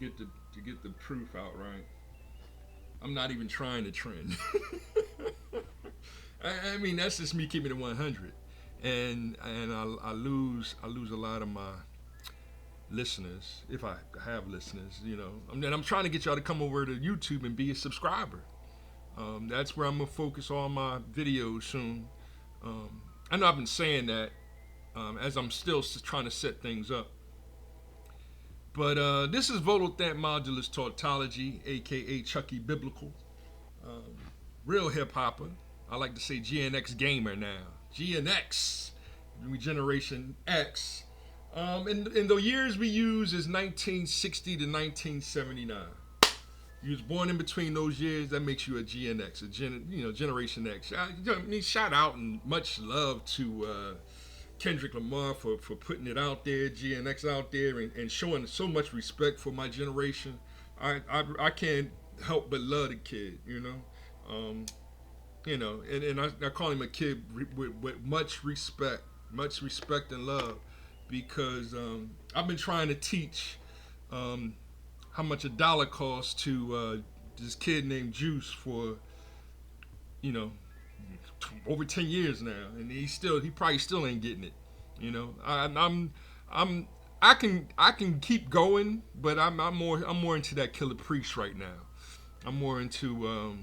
get the proof out right. I'm not even trying to trend. I mean, that's just me keeping it 100, and I lose a lot of my listeners if I have listeners. And I'm trying to get y'all to come over to YouTube and be a subscriber. That's where I'm gonna focus all my videos soon. I know I've been saying that as I'm still trying to set things up. But this is Vodothant Modulus Tautology, aka Chucky Biblical. Um, Real hip hopper. I like to say GNX gamer now. GNX, we Generation X. And the years we use is 1960 to 1979. You was born in between those years, that makes you a GNX, Generation X. Shout out and much love to Kendrick Lamar for putting it out there, GNX out there, and showing so much respect for my generation. I can't help but love the kid, and I call him a kid with much respect and love, because I've been trying to teach how much a dollar costs to this kid named Juice for, you know, over 10 years now, and he probably still ain't getting it. I can keep going, but I'm more into that Killer Priest right now. I'm more into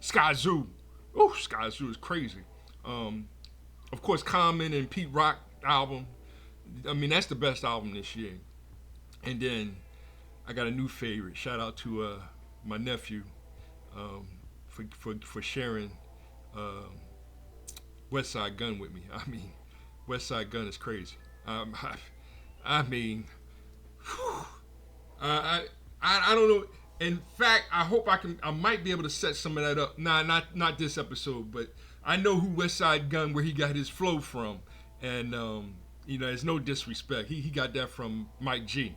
Sky Zoo. Oh, Sky Zoo is crazy. Of course, Common and Pete Rock album. I mean, that's the best album this year. And then I got a new favorite. Shout out to my nephew for sharing West Side Gun with me. I mean, West Side Gun is crazy. I mean, whew, I don't know. In fact, I hope I might be able to set some of that up. Nah, not this episode, but I know who West Side Gun, where he got his flow from, and it's no disrespect. He got that from Mike G.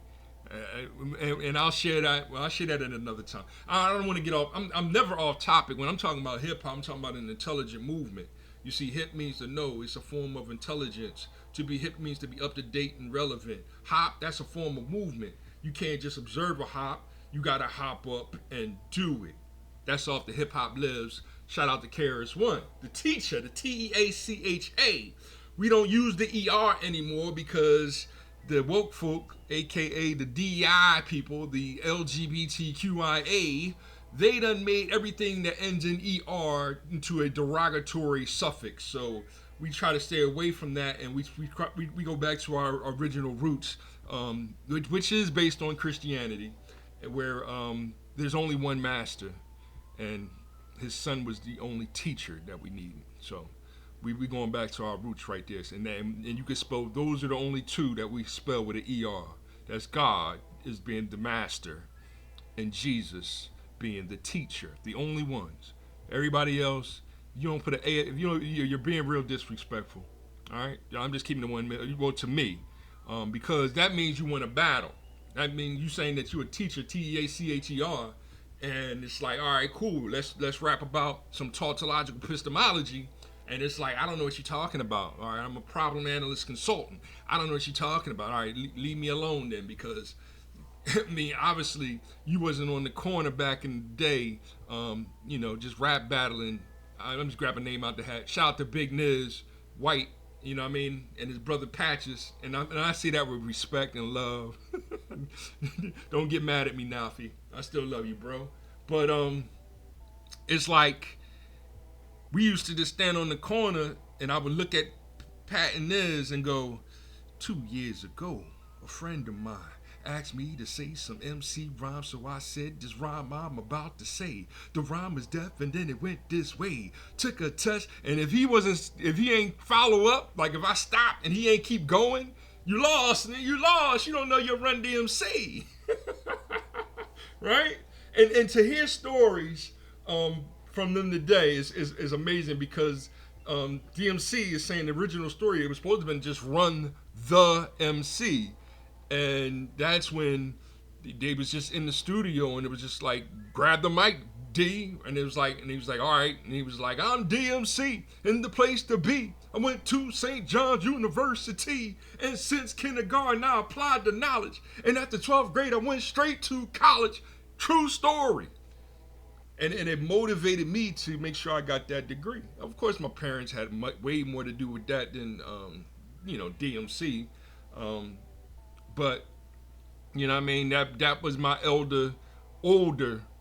And I'll share that. Well, I'll share that at another time. I don't want to get off. I'm never off topic. When I'm talking about hip hop, I'm talking about an intelligent movement. You see, hip means to know. It's a form of intelligence. To be hip means to be up to date and relevant. Hop, that's a form of movement. You can't just observe a hop. You gotta hop up and do it. That's off the Hip Hop Lives. Shout out to KRS One, the teacher, the TEACHA. We don't use the ER anymore because the woke folk, aka the DEI people, the LGBTQIA, they done made everything that ends in ER into a derogatory suffix. So we try to stay away from that, and we go back to our original roots, which is based on Christianity, where there's only one master, and his son was the only teacher that we needed. So we going back to our roots right there. And you can spell, those are the only two that we spell with an ER. That's God is being the master, and Jesus being the teacher. The only ones. Everybody else, you don't put an A. You're being real disrespectful. All right, I'm just keeping the one. Well, to me, because that means you want to battle. That means you saying that you're a teacher, TEACHER, and it's like, all right, cool. Let's rap about some tautological epistemology. And it's like, I don't know what you're talking about. All right, I'm a problem analyst consultant. I don't know what you're talking about. All right, leave me alone then, because I mean, obviously, you wasn't on the corner back in the day, just rap battling. I'm just grabbing a name out the hat. Shout out to Big Niz, White, you know what I mean, and his brother Patches. And I say that with respect and love. Don't get mad at me, Nafi. I still love you, bro. But it's like, we used to just stand on the corner, and I would look at Pat and Niz and go, 2 years ago, a friend of mine asked me to say some MC rhyme, so I said this rhyme I'm about to say. The rhyme is deaf, and then it went this way. Took a touch, and if he ain't follow up, like if I stop and he ain't keep going, you lost. You don't know your Run DMC. Right? And to hear stories from them today is amazing, because DMC is saying the original story, it was supposed to have been just Run the MC. And that's when they was just in the studio, and it was just like, grab the mic, D. And he was like, all right. And he was like, I'm DMC in the place to be. I went to St. John's University, and since kindergarten I applied the knowledge. And after 12th grade, I went straight to college. True story. And it motivated me to make sure I got that degree. Of course, my parents had way more to do with that than, DMC. But, you know what I mean? That was my older,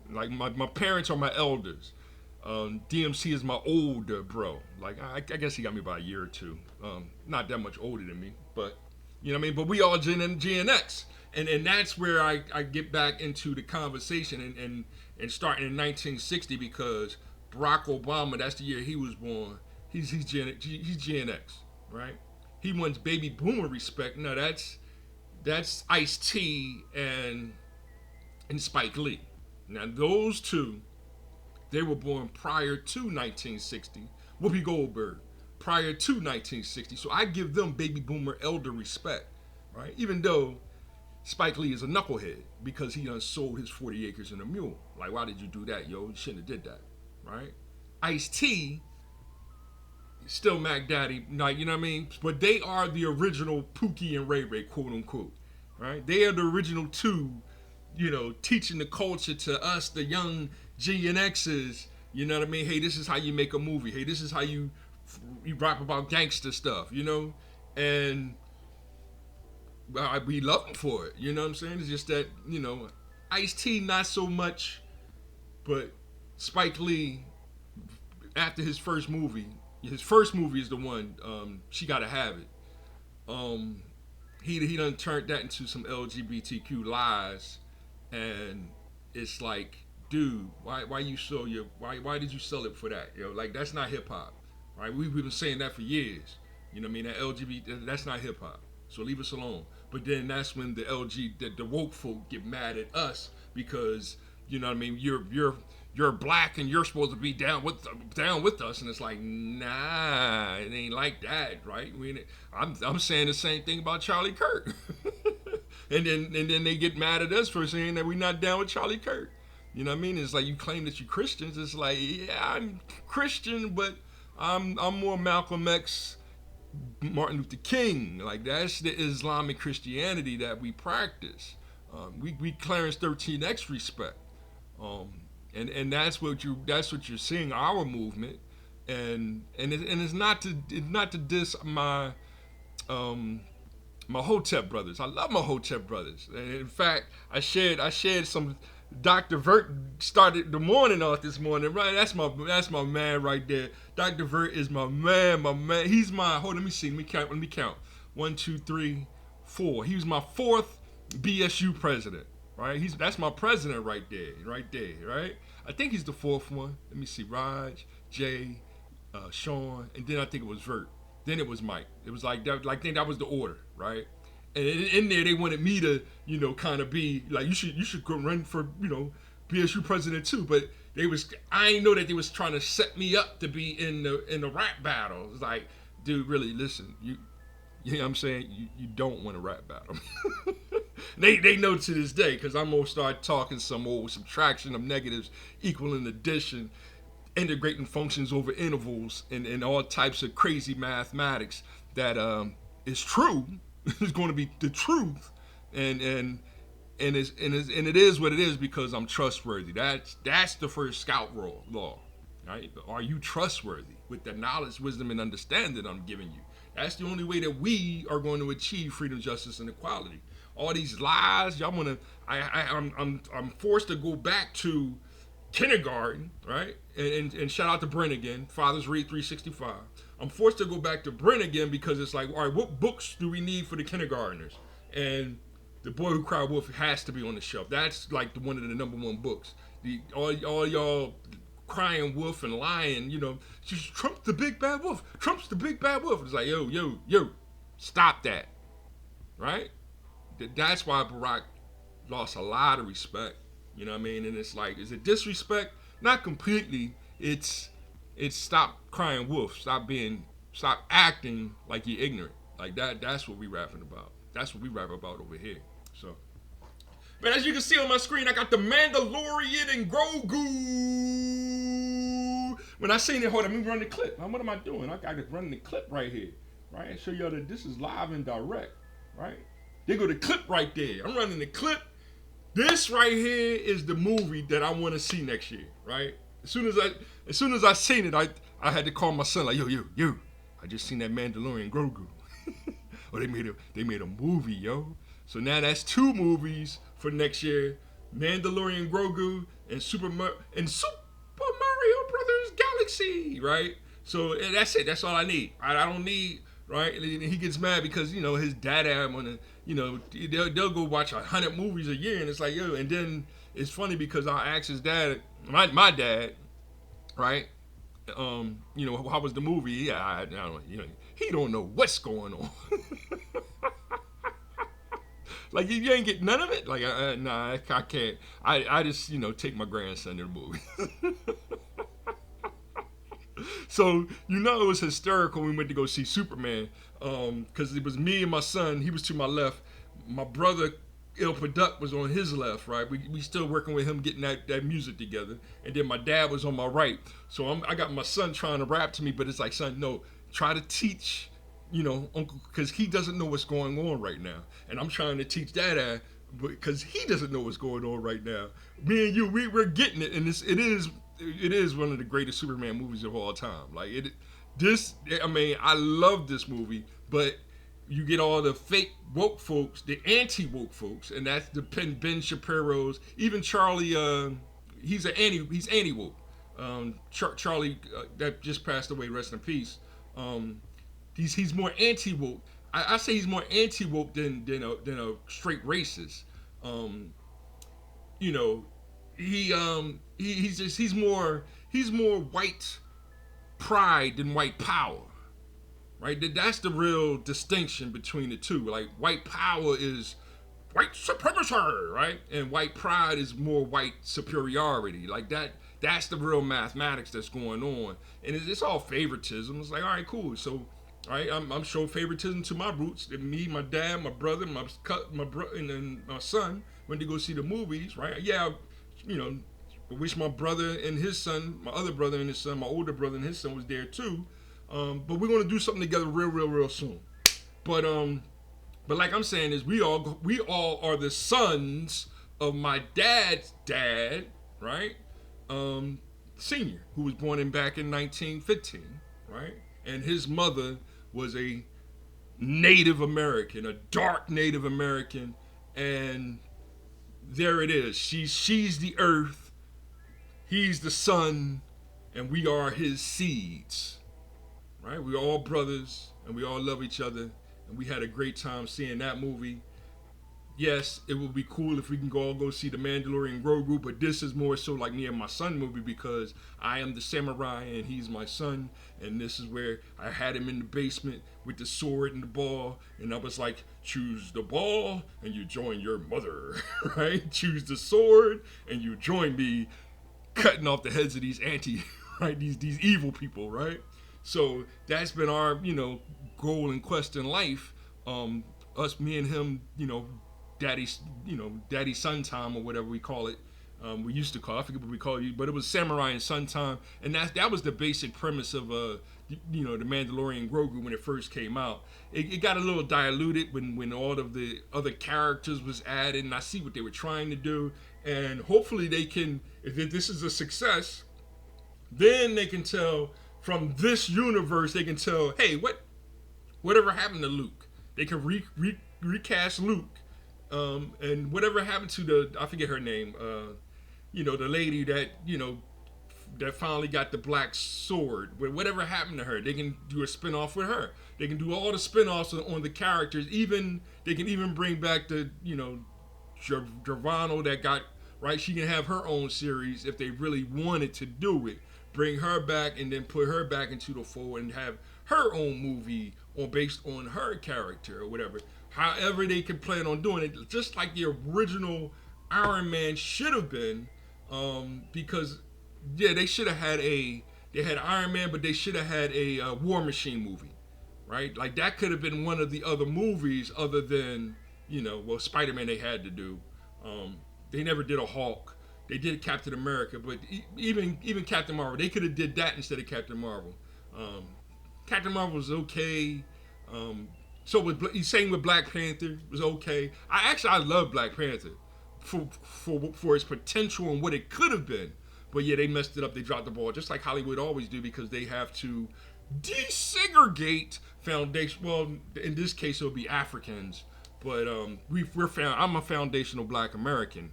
like my parents are my elders. DMC is my older bro. Like, I guess he got me by a year or two. Not that much older than me, but, you know what I mean? But we all Gen X. And that's where I get back into the conversation and starting in 1960, because Barack Obama, that's the year he was born. He's Gen X, right? He wants baby boomer respect. No, that's Ice-T and Spike Lee. Now those two, they were born prior to 1960. Whoopi Goldberg, prior to 1960. So I give them baby boomer elder respect, right? Even though Spike Lee is a knucklehead because he done sold his 40 acres and a mule. Like, why did you do that, yo? You shouldn't have did that, right? Ice-T, still Mac Daddy, like, you know what I mean? But they are the original Pookie and Ray Ray, quote unquote, right? They are the original two, teaching the culture to us, the young Gen Xers, you know what I mean? Hey, this is how you make a movie. Hey, this is how you rap about gangster stuff, And we love him for it, you know what I'm saying? It's just that, Ice-T not so much, but Spike Lee, after his first movie is the one, She Gotta Have It. He done turned that into some LGBTQ lies, and it's like, dude, why did you sell it for that? Like, that's not hip hop, right? We've been saying that for years. You know what I mean? That LGBT, that's not hip hop. So leave us alone. But then that's when the woke folk get mad at us because, you know what I mean, you're black and you're supposed to be down with us, and it's like, nah, it ain't like that, right? I'm saying the same thing about Charlie Kirk. and then they get mad at us for saying that we're not down with Charlie Kirk. You know what I mean? It's like, you claim that you're Christians. It's like, yeah, I'm Christian, but I'm more Malcolm X, Martin Luther King. Like, that's the Islamic Christianity that we practice. We Clarence 13X respect, and that's what you're seeing, our movement, and it's not to diss my Hotep brothers. I love my Hotep brothers, and in fact, I shared some. Dr. Vert started the morning off this morning, right? That's my man right there. Dr. Vert is my man. He's my, let me count. 1, 2, 3, 4. He was my 4th BSU president, right? That's my president right there, right? I think he's the 4th one. Let me see, Raj, Jay, Sean, and then I think it was Vert. Then it was Mike. It was like that. Like, I think that was the order, right? And in there, they wanted me to, kind of be like, you should go run for, BSU president too. But I ain't know that they was trying to set me up to be in the rap battle. It's like, dude, really, listen, you know what I'm saying? You don't want to rap battle. They know to this day, because I'm gonna start talking some old subtraction of negatives equaling addition, integrating functions over intervals, and all types of crazy mathematics that is true. It's going to be the truth, and it is what it is because I'm trustworthy. That's the first scout law, right? Are you trustworthy with the knowledge, wisdom, and understanding I'm giving you? That's the only way that we are going to achieve freedom, justice, and equality. All these lies, y'all want to. I'm forced to go back to kindergarten, right? And shout out to Brent again. Fathers Read 365. I'm forced to go back to Brent again because it's like, all right, what books do we need for the kindergartners? And The Boy Who Cried Wolf has to be on the shelf. That's like one of the number one books. All y'all crying wolf and lying, Trump's the big bad wolf. Trump's the big bad wolf. It's like, yo, stop that, right? That's why Barack lost a lot of respect. You know what I mean? And it's like, is it disrespect? Not completely. It's stop crying wolf. Stop acting like you're ignorant. Like that. That's what we rapping about. That's what we rap about over here. So, but as you can see on my screen, I got the Mandalorian and Grogu when I seen it, hold on, let me run the clip. Now, what am I doing? I got to run the clip right here, right? And show y'all that this is live and direct, right? They go to clip right there. I'm running the clip. This right here is the movie that I want to see next year, right? As soon as I seen it, I had to call my son like, yo, I just seen that Mandalorian Grogu. Oh, they made a movie, yo. So now that's 2 movies for next year: Mandalorian Grogu and Super Mario Brothers Galaxy, right? So that's it. That's all I need. I don't need, right? And he gets mad because his dad wanna, they'll go watch 100 movies a year, and it's like, yo. And then it's funny because I asked his dad, my dad, right? How was the movie? Yeah, I don't, he don't know what's going on. Like, you ain't get none of it. Like, nah, I can't. I just take my grandson to the movie. So it was hysterical when we went to go see Superman, because it was me and my son. He was to my left. My brother Il Product was on his left, right? We still working with him getting that music together. And then my dad was on my right. So I got my son trying to rap to me, but it's like, son, no, try to teach, uncle, because he doesn't know what's going on right now. And I'm trying to teach dad because he doesn't know what's going on right now. Me and you, we're getting it, and it is one of the greatest Superman movies of all time. Like I love this movie, but you get all the fake woke folks, the anti-woke folks, and that's the Ben Shapiro's, even Charlie, he's anti-woke. Charlie that just passed away, rest in peace. He's more anti-woke. I say he's more anti-woke than a straight racist. He's more white pride than white power. Right? That's the real distinction between the two. Like, white power is white supremacy, right? And white pride is more white superiority. Like, that's the real mathematics that's going on. And it's all favoritism. It's like, all right, cool. So, all right, I'm showing favoritism to my roots. And me, my dad, my brother, my brother, and then my son went to go see the movies, right? Yeah, I wish my brother and his son, my other brother and his son, my older brother and his son was there too. But we're gonna do something together real soon. But like I'm saying is we all are the sons of my dad's dad, right? Senior, who was born back in 1915, right? And his mother was a Native American, a dark Native American, and there it is. She's the earth, he's the sun, and we are his seeds. Right? We're all brothers, and we all love each other, and we had a great time seeing that movie. Yes, it would be cool if we can all go see the Mandalorian Grogu, but this is more so like me and my son movie because I am the samurai and he's my son, and this is where I had him in the basement with the sword and the ball, and I was like, choose the ball and you join your mother, right? Choose the sword and you join me cutting off the heads of these right? These evil people, right? So that's been our, goal and quest in life. Me and him, daddy son time or whatever we call it. We used to call it, I forget what we call it, but it was samurai and son time, and that was the basic premise of the Mandalorian Grogu when it first came out. It got a little diluted when all of the other characters was added, and I see what they were trying to do, and hopefully they can, if this is a success, then they can tell from this universe, they can tell, hey, whatever happened to Luke? They can recast Luke, and whatever happened to I forget her name, the lady that, that finally got the black sword. Whatever happened to her, they can do a spinoff with her. They can do all the spinoffs on the characters. They can even bring back the, Gervano that got, right? She can have her own series if they really wanted to do it. Bring her back and then put her back into the fold and have her own movie based on her character or whatever. However they can plan on doing it, just like the original Iron Man should have been, because they should have had they had Iron Man, but they should have had a War Machine movie, right? Like that could have been one of the other movies other than Spider-Man they had to do. They never did a Hulk. They did Captain America, but even Captain Marvel, they could have did that instead of Captain Marvel. Um, Captain Marvel was okay. Um, so was same with Black Panther was okay. I love Black Panther for its potential and what it could have been. But yeah, they messed it up. They dropped the ball, just like Hollywood always do, because they have to desegregate foundation. Well, in this case, it'll be Africans, but we're found. I'm a foundational Black American,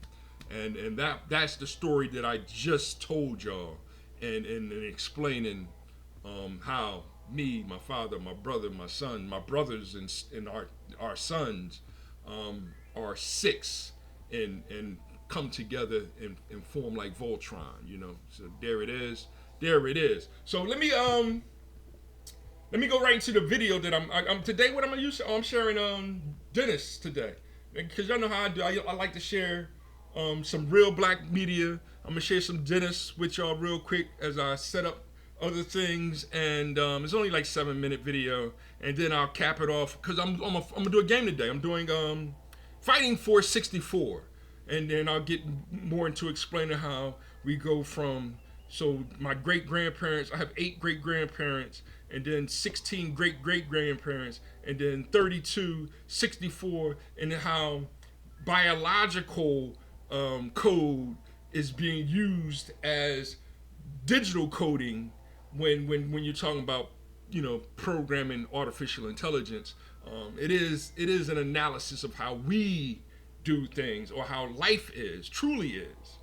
and that's the story that I just told y'all, and explaining how me, my father, my brother, my son, my brothers, and our sons are six and come together and form like Voltron, you know. So there it is. There it is. So let me go right into the video that I'm today. What I'm gonna use? I'm sharing Dennis today, because y'all know how I do. I like to share some real Black media. I'm gonna share some Dennis with y'all real quick as I set up other things, and it's only like 7-minute video, and then I'll cap it off because I'm gonna do a game today. I'm doing Fighting Force 64, and then I'll get more into explaining how we go from, so my great grandparents, I have 8 great grandparents, and then 16 great great grandparents, and then 32, 64, and how biological code is being used as digital coding when you're talking about, you know, programming artificial intelligence. It is an analysis of how we do things, or how life is truly is,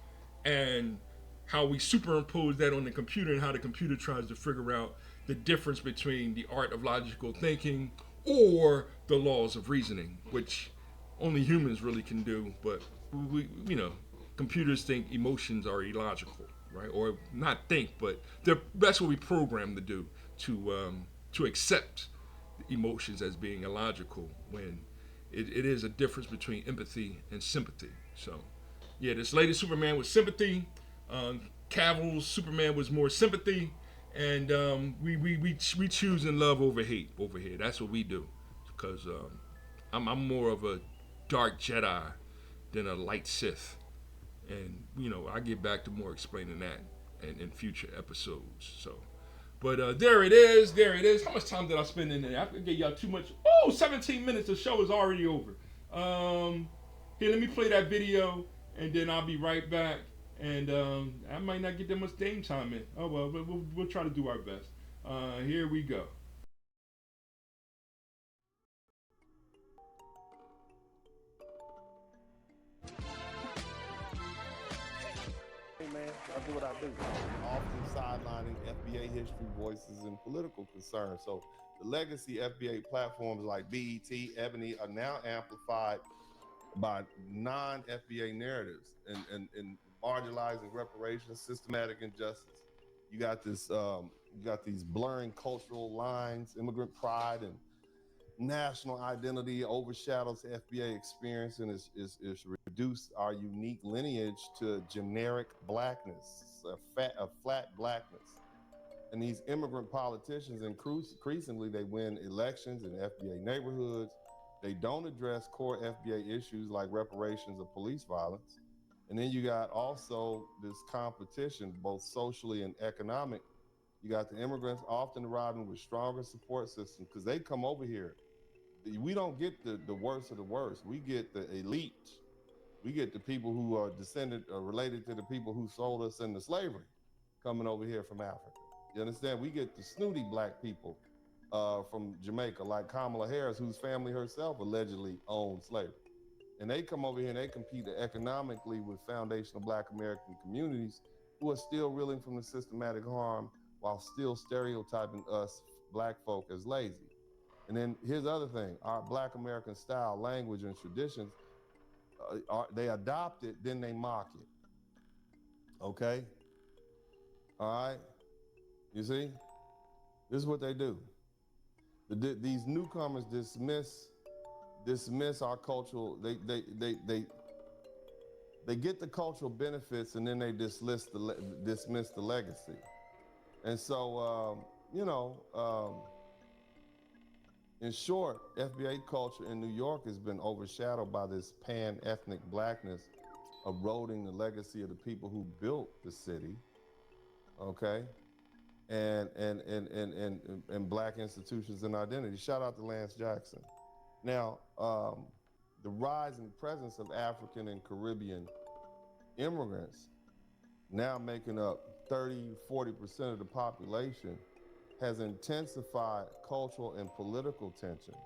and how we superimpose that on the computer, and how the computer tries to figure out the difference between the art of logical thinking or the laws of reasoning, which only humans really can do. But we, you know, computers think emotions are illogical, right? Or not think, but that's what we program to do, to accept emotions as being illogical, when it is a difference between empathy and sympathy. So, yeah, this latest Superman was sympathy. Cavill's Superman was more sympathy, and we choose in love over hate over here. That's what we do, because I'm more of a dark Jedi than a light Sith, and you know, I get back to more explaining that in future episodes. So, but there it is, there it is. How much time did I spend in there? I gave y'all too much. Oh, 17 minutes. The show is already over. Here, let me play that video, and then I'll be right back. And I might not get that much game time in. Oh well, but we'll try to do our best. Here we go. Hey man, I do what I do. Often sidelining FBA history, voices, and political concerns. So the legacy FBA platforms like BET, Ebony are now amplified by non-FBA narratives and marginalizing reparations, systematic injustice. You got this, you got these blurring cultural lines, immigrant pride, and national identity overshadows the FBA experience, and is reduced our unique lineage to generic blackness, a flat blackness. And these immigrant politicians, increasingly, they win elections in FBA neighborhoods. They don't address core FBA issues like reparations or police violence. And then you got also this competition, both socially and economic. You got the immigrants often arriving with stronger support systems because they come over here. We don't get the worst of the worst. We get the elite. We get the people who are descended or related to the people who sold us into slavery coming over here from Africa. You understand? We get the snooty black people from Jamaica, like Kamala Harris, whose family herself allegedly owned slavery. And they come over here and they compete economically with foundational Black American communities who are still reeling from the systematic harm while still stereotyping us Black folk as lazy. And then here's the other thing: our Black American style, language, and traditions, they adopt it, then they mock it. Okay? All right? You see? This is what they do. These newcomers dismiss our cultural, they get the cultural benefits, and then they dismiss the legacy. And so, in short, FBA culture in New York has been overshadowed by this pan-ethnic blackness eroding the legacy of the people who built the city, okay, and black institutions and identity. Shout out to Lance Jackson. Now, the rising presence of African and Caribbean immigrants, now making up 30, 40% of the population, has intensified cultural and political tensions.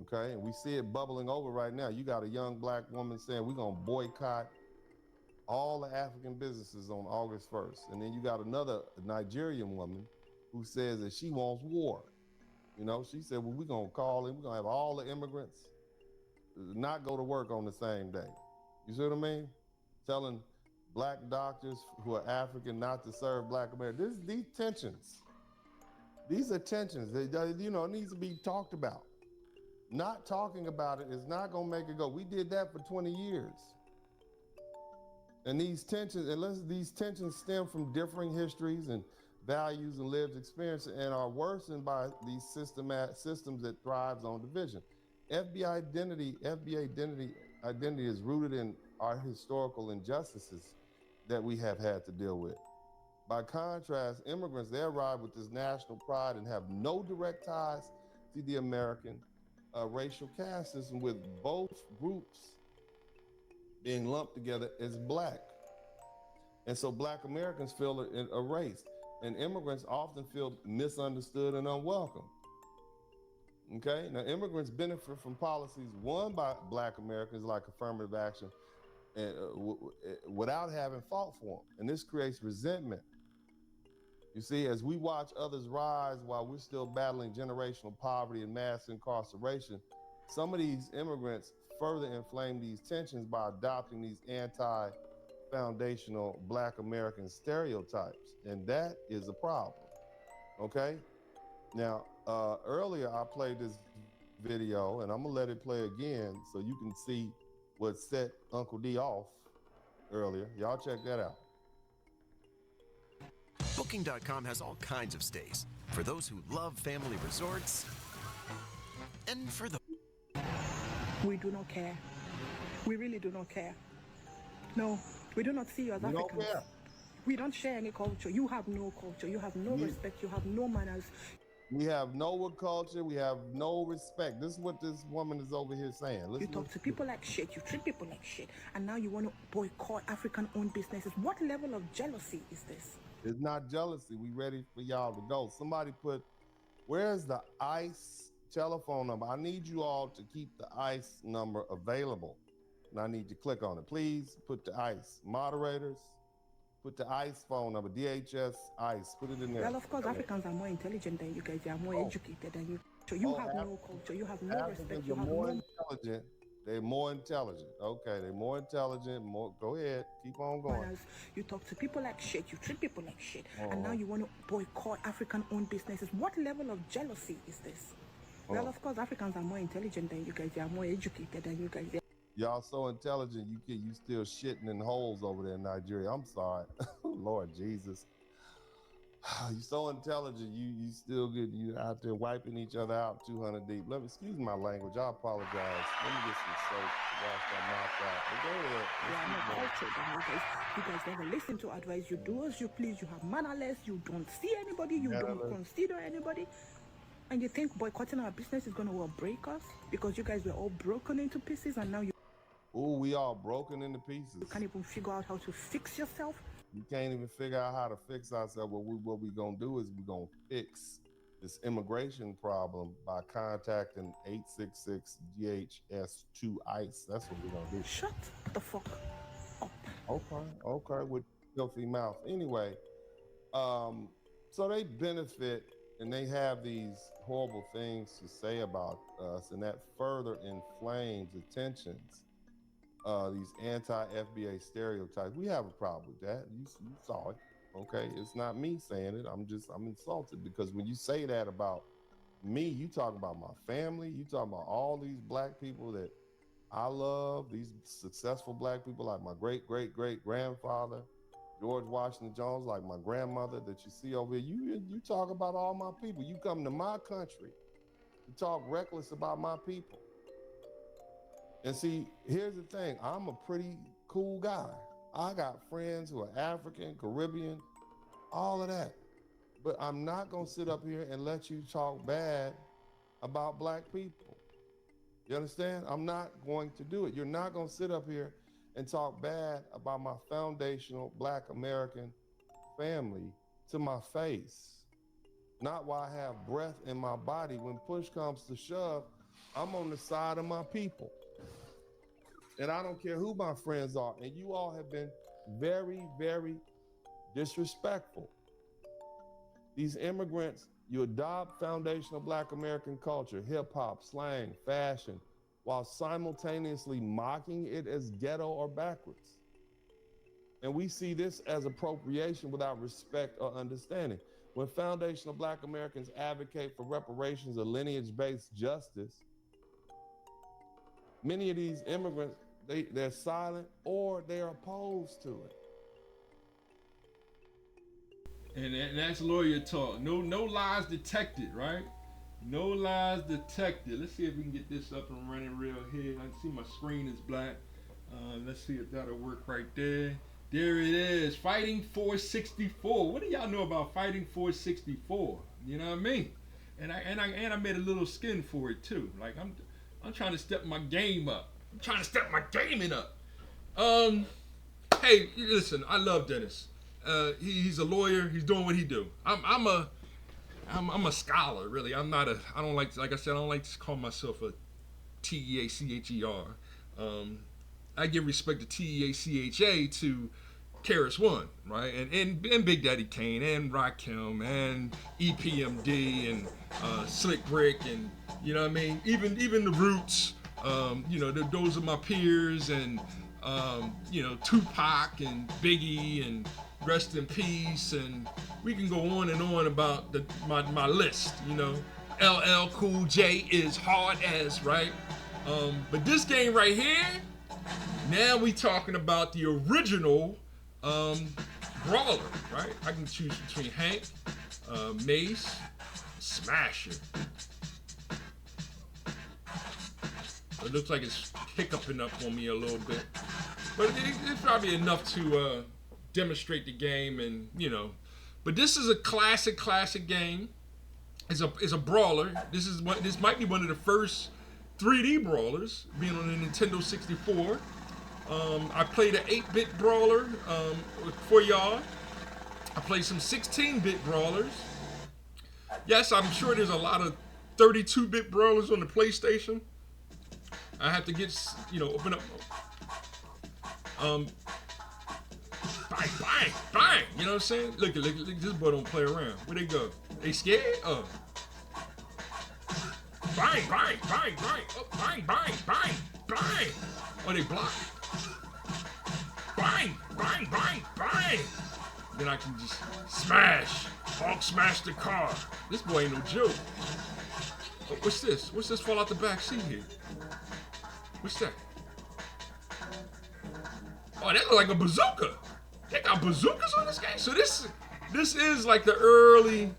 Okay, and we see it bubbling over right now. You got a young black woman saying we're gonna boycott all the African businesses on August 1st. And then you got another Nigerian woman who says that she wants war. You know, she said, well, we're gonna call in, we're gonna have all the immigrants not go to work on the same day. You see what I mean? Telling black doctors who are African not to serve black Americans. These tensions, these are tensions that, you know, it needs to be talked about. Not talking about it is not gonna make it go. We did that for 20 years. And these tensions, unless these tensions stem from differing histories and values and lived experience and are worsened by these systems that thrives on division. FBI identity is rooted in our historical injustices that we have had to deal with. By contrast, immigrants, they arrive with this national pride and have no direct ties to the American racial caste system, with both groups being lumped together as black. And so black Americans feel erased, and immigrants often feel misunderstood and unwelcome. Okay, now immigrants benefit from policies won by black Americans like affirmative action and, without having fought for them. And this creates resentment. You see, as we watch others rise while we're still battling generational poverty and mass incarceration, some of these immigrants further inflame these tensions by adopting these anti-foundational black American stereotypes. And that is a problem, okay? Now, earlier I played this video, and I'm gonna let it play again so you can see what set Uncle D off earlier. Y'all check that out. Booking.com has all kinds of stays for those who love family resorts and for the... We do not care. We really do not care. No, we do not see you as We don't Africans. care. We don't share any culture. You have no culture. You have no respect. You have no manners. We have no culture. We have no respect. This is what this woman is over here saying. You Listen, talk to people like shit. You treat people like shit. And now you want to boycott African-owned businesses. What level of jealousy is this? it's not jealousy. We ready for y'all to go. Somebody put, where's the ICE telephone number? I need you all to keep the ICE number available. And I need you to click on it. Please put the ICE. Moderators, put the ICE phone number, DHS ICE, put it in there. Well, of course, Africans are more intelligent than you guys. They are more educated than you. So you have no culture. You have no respect. Africans You are have more no intelligent. They're more intelligent. Okay, they're more intelligent. More. Go ahead. Keep on going. manners. You talk to people like shit. You treat people like shit. And now you want to boycott African-owned businesses. What level of jealousy is this? Well, of course, Africans are more intelligent than you guys. They are more educated than you guys. Y'all so intelligent, you still shitting in holes over there in Nigeria. I'm sorry. Lord Jesus. You so intelligent, you still good. You out there wiping each other out 200 deep. Excuse my language. I apologize. Let me get some soap to wash my mouth out. But go ahead. You are more cultured than you guys. You guys never listen to advice. You do as you please. You have mannerless. You don't see anybody. You don't consider anybody. And you think boycotting our business is going to break us? Because you guys were all broken into pieces and now you We all broken into pieces. can't even figure out how to fix yourself. You can't even figure out how to fix ourselves. What we gonna do is we gonna fix this immigration problem by contacting 866-GHS2 ICE. That's what we're gonna do. Shut the fuck up. Okay, with filthy mouth. Anyway, so they benefit and they have these horrible things to say about us, and that further inflames the tensions. These anti-FBA stereotypes. We have a problem with that. You saw it. Okay, it's not me saying it. I'm insulted because when you say that about me, you talk about my family. You talk about all these black people that I love. These successful black people like my great grandfather, George Washington Jones, like my grandmother that you see over here. You talk about all my people. You come to my country to talk reckless about my people. And see, here's the thing. I'm a pretty cool guy. I got friends who are African, Caribbean, all of that. But I'm not going to sit up here and let you talk bad about black people. You understand? I'm not going to do it. You're not going to sit up here and talk bad about my foundational black American family to my face. Not while I have breath in my body. When push comes to shove, I'm on the side of my people. And I don't care who my friends are. And you all have been very, very disrespectful. These immigrants, you adopt foundational black American culture, hip hop, slang, fashion, while simultaneously mocking it as ghetto or backwards. And we see this as appropriation without respect or understanding. When foundational black Americans advocate for reparations or lineage-based justice, many of these immigrants, they're silent or they're opposed to it. And that's lawyer talk. No lies detected, right? No lies detected. Let's see if we can get this up and running real here. I can see my screen is black. Let's see if that'll work right there. There it is. Fighting 464. What do y'all know about Fighting 464? You know what I mean? And I made a little skin for it too. Like I'm trying to step my game up. I'm trying to step my gaming up. Hey, listen, I love Dennis. He's a lawyer. He's doing what he do. I'm a scholar, really. I don't like I said, I don't like to call myself a TEACHER. I give respect to TEACHA to Karis One, right? And Big Daddy Kane and Rakim and EPMD and Slick Rick and you know what I mean? Even the Roots, those are my peers and Tupac and Biggie and Rest in Peace, and we can go on and on about my list, LL Cool J is hard as, right? But this game right here, now we talking about the original brawler, right? I can choose between Hank, Mace, Smasher. It looks like it's hiccuping up on me a little bit, but it's probably enough to demonstrate the game, and but this is a classic game. It's a brawler. This might be one of the first 3D brawlers, being on the Nintendo 64. I played an 8-bit brawler for y'all. I played some 16-bit brawlers. Yes, I'm sure there's a lot of 32-bit brawlers on the PlayStation. I have to get open up. Bang, bang, bang. You know what I'm saying? Look, this boy don't play around. Where they go? They scared? Bang, bang, bang, bang. Oh, bang, bang, bang, bang. Oh, they block. Bang, bang, bang, bang. Then I can just smash. Hulk smash the car. This boy ain't no joke. Oh, what's this? What's this fall out the back seat here? What's that? Oh, that look like a bazooka. They got bazookas on this game. So this is like the early.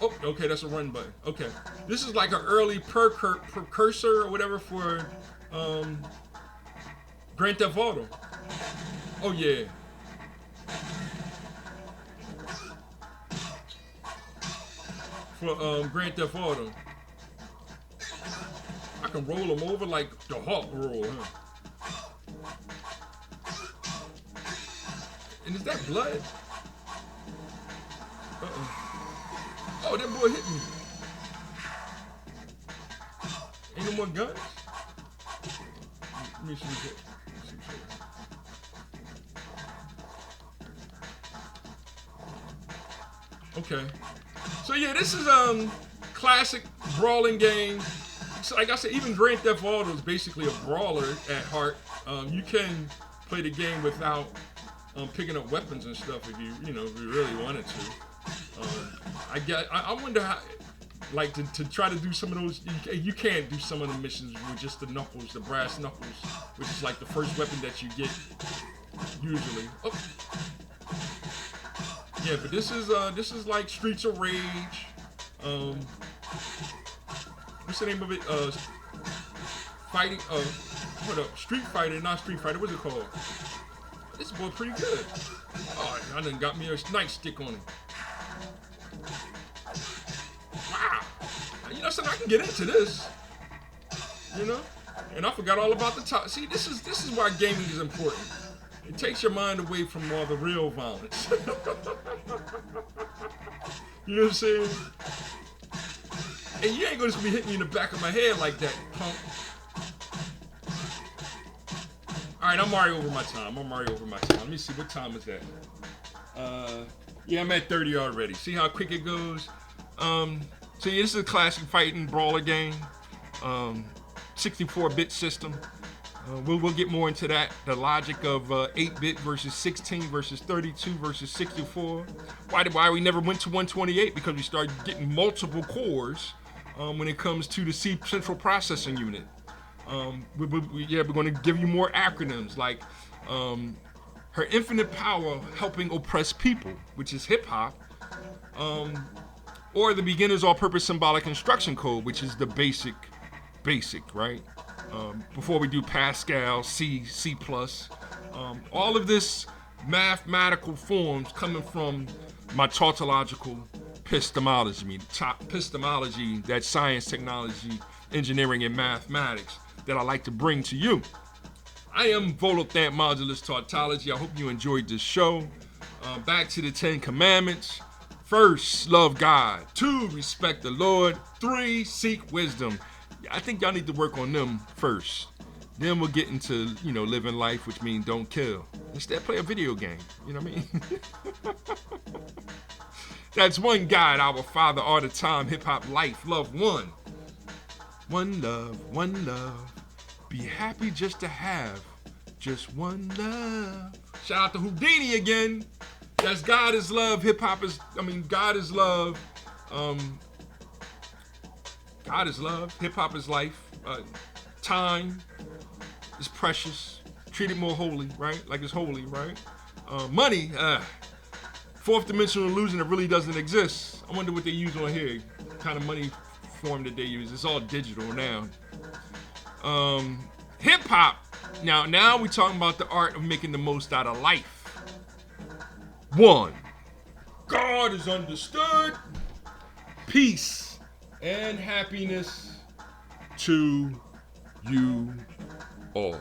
Oh, okay, that's a run button. Okay, this is like an early precursor or whatever for Grand Theft Auto. Oh yeah. For Grand Theft Auto. I can roll them over like the Hulk roll, huh? And is that blood? Uh-oh. Oh, that boy hit me. Ain't no more guns? Let me see this. Okay. So yeah, this is classic brawling game. So like I said, even Grand Theft Auto is basically a brawler at heart. You can play the game without picking up weapons and stuff if you really wanted to. I wonder how, like to try to do some of those. You can't do some of the missions with just the knuckles, the brass knuckles, which is like the first weapon that you get usually. Oh. Yeah, but this is like Streets of Rage. What's the name of it? fighting, what up? Street Fighter, not Street Fighter. What's it called? This boy pretty good. Oh, I done got me a nightstick on him. Wow. You know something? I can get into this. You know? And I forgot all about the top. See, this is why gaming is important. It takes your mind away from all the real violence. You know what I'm saying? And you ain't gonna just be hitting me in the back of my head like that, punk. Alright, I'm already over my time. Let me see, what time is that? Yeah, I'm at 30 already. See how quick it goes? So yeah, this is a classic fighting brawler game. 64-bit system. We'll get more into that. The logic of 8-bit versus 16 versus 32 versus 64. Why we never went to 128? Because we started getting multiple cores when it comes to the central processing unit. We're going to give you more acronyms like her infinite power helping oppress people, which is hip hop, or the beginner's all-purpose symbolic instruction code, which is the basic, right? Before we do Pascal, C++, all of this mathematical forms coming from my tautological epistemology, that science, technology, engineering, and mathematics that I like to bring to you. I am Volothamp Modulus Tautology. I hope you enjoyed this show. Back to the 10 Commandments. 1, love God. 2, respect the Lord. 3, seek wisdom. I think y'all need to work on them first. Then we'll get into, living life, which means don't kill. Instead, play a video game. You know what I mean? That's one God, our Father, all the time, hip-hop life, love one. One love. Be happy just to have just one love. Shout out to Houdini again. That's God is love. God is love. God is love. Hip hop is life. Time is precious. Treat it more holy, right? Like it's holy, right? Money, fourth dimensional illusion that really doesn't exist. I wonder what they use on here. What kind of money form that they use. It's all digital now. Hip hop. Now we're talking about the art of making the most out of life. 1, God is understood. Peace and happiness to you all.